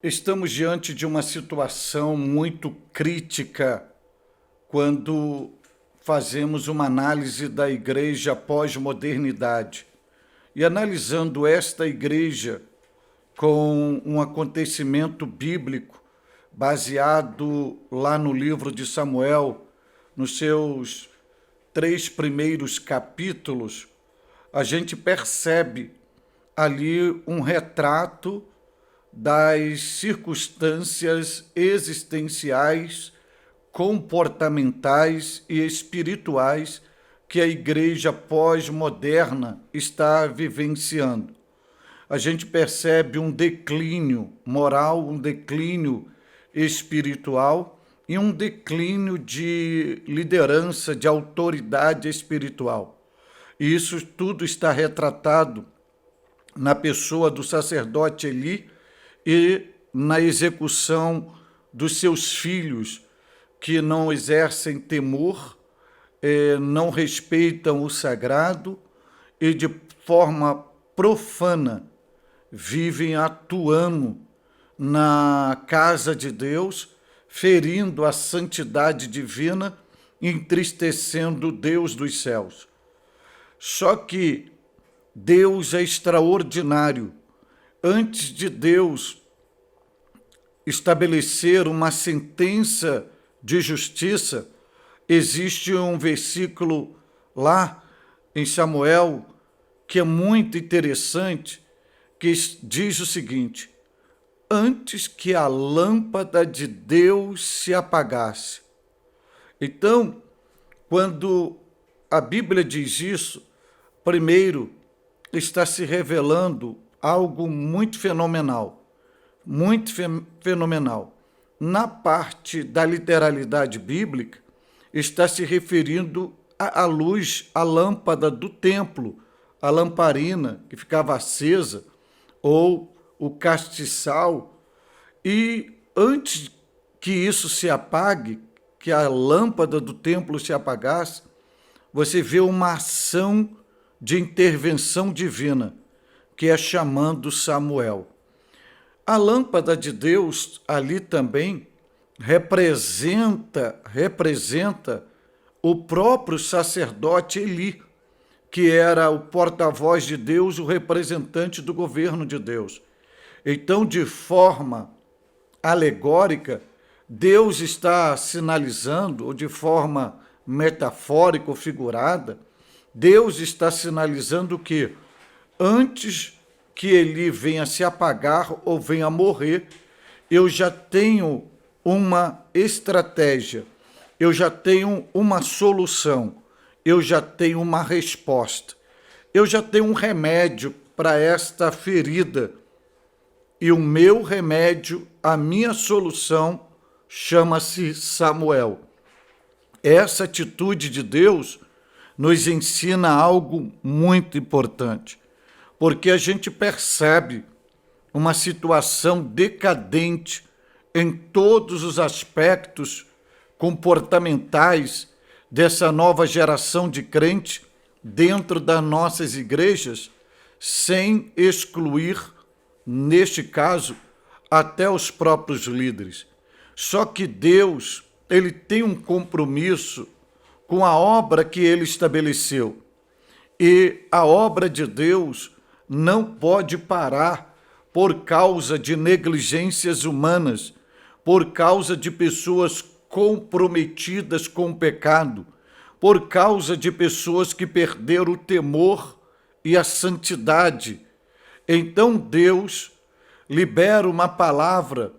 Estamos diante de uma situação muito crítica quando fazemos uma análise da igreja pós-modernidade. E analisando esta igreja com um acontecimento bíblico baseado lá no livro de Samuel, nos seus 3 primeiros capítulos, a gente percebe ali um retrato das circunstâncias existenciais, comportamentais e espirituais que a igreja pós-moderna está vivenciando. A gente percebe um declínio moral, um declínio espiritual e um declínio de liderança, de autoridade espiritual. E isso tudo está retratado na pessoa do sacerdote Eli e na execução dos seus filhos, que não exercem temor, não respeitam o sagrado e de forma profana vivem atuando na casa de Deus, ferindo a santidade divina, entristecendo Deus dos céus. Só que Deus é extraordinário. Antes de Deus estabelecer uma sentença de justiça, existe um versículo lá em Samuel que é muito interessante, que diz o seguinte: antes que a lâmpada de Deus se apagasse. Então, quando a Bíblia diz isso, primeiro está se revelando algo muito fenomenal, muito fenomenal. Na parte da literalidade bíblica, está se referindo à luz, à lâmpada do templo, a lamparina que ficava acesa, ou o castiçal. E antes que isso se apague, que a lâmpada do templo se apagasse, você vê uma ação de intervenção divina, que é chamando Samuel. A lâmpada de Deus ali também representa o próprio sacerdote Eli, que era o porta-voz de Deus, o representante do governo de Deus. Então, de forma alegórica, Deus está sinalizando, ou de forma metafórica ou figurada, Deus está sinalizando que antes que ele venha se apagar ou venha morrer, eu já tenho uma estratégia, eu já tenho uma solução, eu já tenho uma resposta, eu já tenho um remédio para esta ferida. E o meu remédio, a minha solução, chama-se Samuel. Essa atitude de Deus nos ensina algo muito importante, porque a gente percebe uma situação decadente em todos os aspectos comportamentais dessa nova geração de crente dentro das nossas igrejas, sem excluir, neste caso, até os próprios líderes. Só que Deus, ele tem um compromisso com a obra que ele estabeleceu. E a obra de Deus não pode parar por causa de negligências humanas, por causa de pessoas comprometidas com o pecado, por causa de pessoas que perderam o temor e a santidade. Então Deus libera uma palavra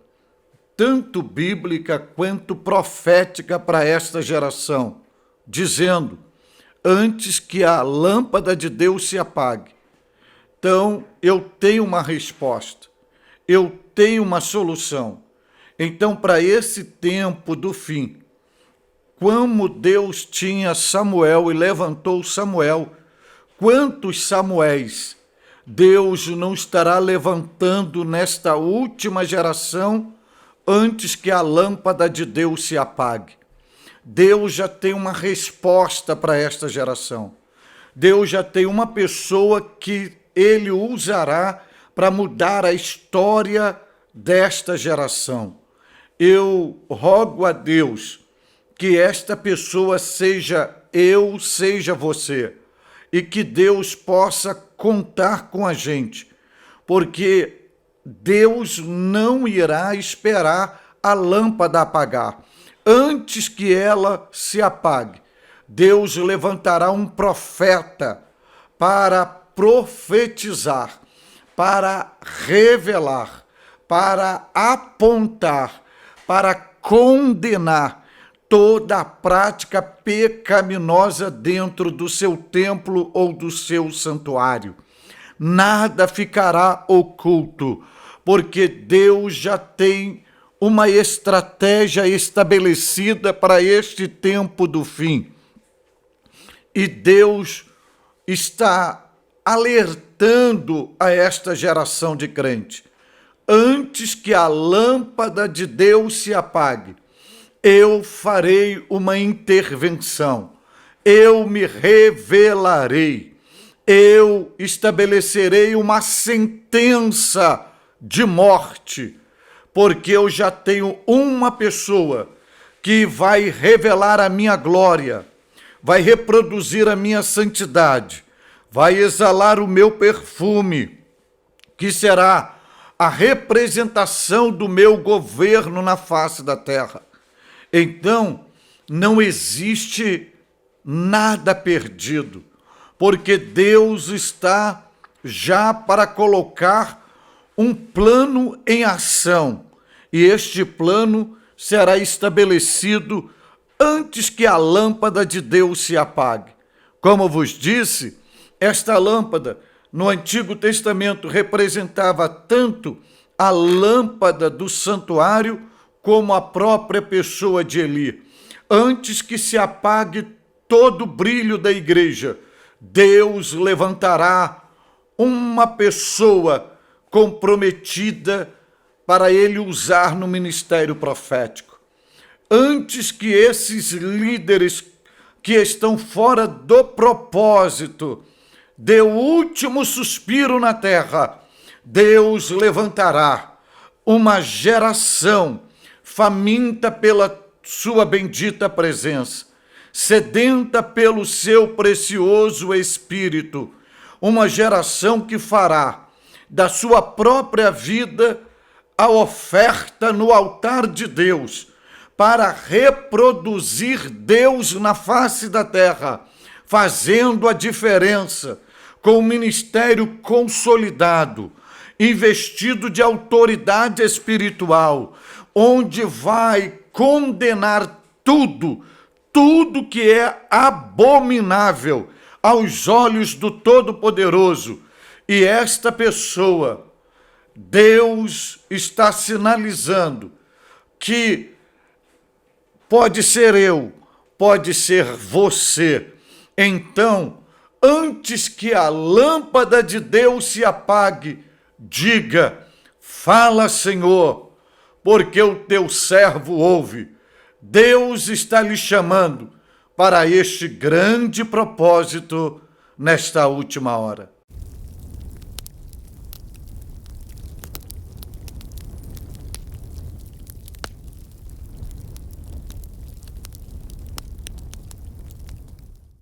tanto bíblica quanto profética para esta geração, dizendo: antes que a lâmpada de Deus se apague. Então, eu tenho uma resposta, eu tenho uma solução. Então, para esse tempo do fim, como Deus tinha Samuel e levantou Samuel, quantos Samuéis Deus não estará levantando nesta última geração antes que a lâmpada de Deus se apague? Deus já tem uma resposta para esta geração. Deus já tem uma pessoa que ele usará para mudar a história desta geração. Eu rogo a Deus que esta pessoa seja eu, seja você, e que Deus possa contar com a gente, porque Deus não irá esperar a lâmpada apagar. Antes que ela se apague, Deus levantará um profeta para profetizar, para revelar, para apontar, para condenar toda a prática pecaminosa dentro do seu templo ou do seu santuário. Nada ficará oculto, porque Deus já tem uma estratégia estabelecida para este tempo do fim. E Deus está alertando a esta geração de crente. Antes que a lâmpada de Deus se apague, eu farei uma intervenção, eu me revelarei, eu estabelecerei uma sentença de morte, porque eu já tenho uma pessoa que vai revelar a minha glória, vai reproduzir a minha santidade, vai exalar o meu perfume, que será a representação do meu governo na face da terra. Então, não existe nada perdido, porque Deus está já para colocar um plano em ação, e este plano será estabelecido antes que a lâmpada de Deus se apague. Como vos disse, esta lâmpada no Antigo Testamento representava tanto a lâmpada do santuário como a própria pessoa de Eli. Antes que se apague todo o brilho da igreja, Deus levantará uma pessoa comprometida para ele usar no ministério profético. Antes que esses líderes que estão fora do propósito dê o último suspiro na terra, Deus levantará uma geração faminta pela sua bendita presença, sedenta pelo seu precioso Espírito, uma geração que fará da sua própria vida a oferta no altar de Deus, para reproduzir Deus na face da terra, fazendo a diferença com o ministério consolidado, investido de autoridade espiritual, onde vai condenar tudo que é abominável aos olhos do Todo-Poderoso. E esta pessoa, Deus está sinalizando que pode ser eu, pode ser você. Então, antes que a lâmpada de Deus se apague, diga: fala, Senhor, porque o teu servo ouve. Deus está lhe chamando para este grande propósito nesta última hora.